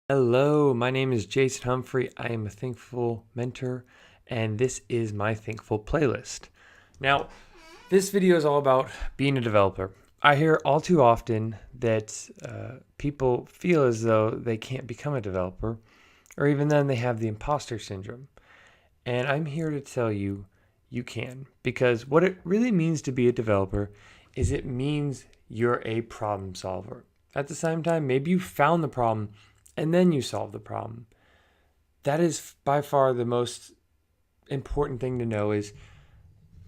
Hello, my name is Jason Humphrey. I am a Thankful mentor, and this is my Thankful playlist. Now, this video is all about being a developer. I hear all too often that people feel as though they can't become a developer, or even then they have the imposter syndrome. And I'm here to tell you, you can, because what it really means to be a developer is it means you're a problem solver. At the same time, maybe you found the problem and then you solve the problem. That is by far the most important thing to know is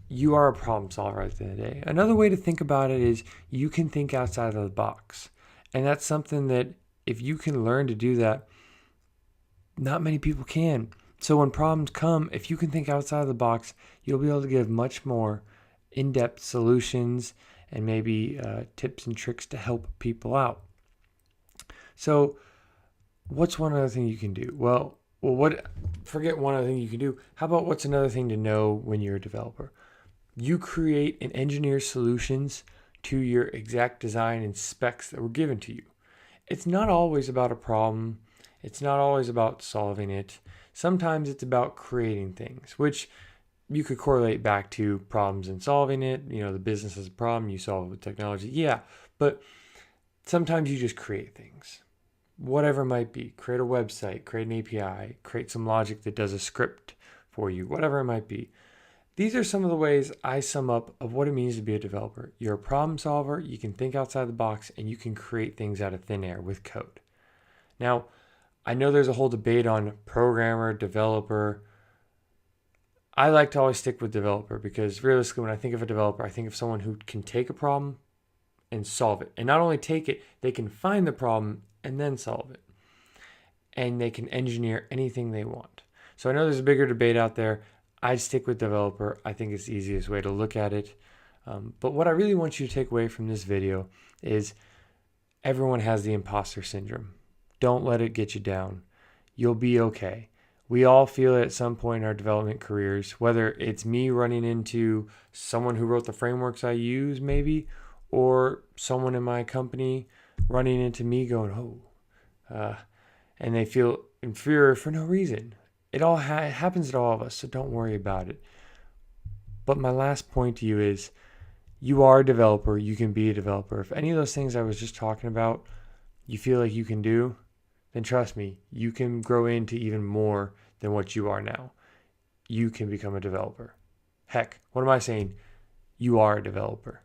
you are a problem solver at the end of the day. Another way to think about it is you can think outside of the box. And that's something that if you can learn to do that, not many people can. So when problems come, if you can think outside of the box, you'll be able to give much more in-depth solutions and maybe tips and tricks to help people out. So what's one other thing you can do? Forget one other thing you can do. How about what's another thing to know when you're a developer? You create and engineer solutions to your exact design and specs that were given to you. It's not always about a problem. It's not always about solving it. Sometimes it's about creating things, which you could correlate back to problems and solving it. You know, the business has a problem, you solve it with technology. Yeah, but sometimes you just create things. Whatever it might be, create a website, create an API, create some logic that does a script for you, whatever it might be. These are some of the ways I sum up of what it means to be a developer. You're a problem solver, you can think outside the box, and you can create things out of thin air with code. Now, I know there's a whole debate on programmer, developer. I like to always stick with developer because realistically, when I think of a developer, I think of someone who can take a problem and solve it. And not only take it, they can find the problem and then solve it. And they can engineer anything they want. So I know there's a bigger debate out there. I'd stick with developer. I think it's the easiest way to look at it. But what I really want you to take away from this video is everyone has the imposter syndrome. Don't let it get you down. You'll be okay. We all feel it at some point in our development careers, whether it's me running into someone who wrote the frameworks I use maybe, or someone in my company running into me going, and they feel inferior for no reason. It all happens to all of us, so don't worry about it. But my last point to you is you are a developer. You can be a developer. If any of those things I was just talking about you feel like you can do, then trust me, you can grow into even more than what you are now. You can become a developer. Heck, what am I saying? You are a developer.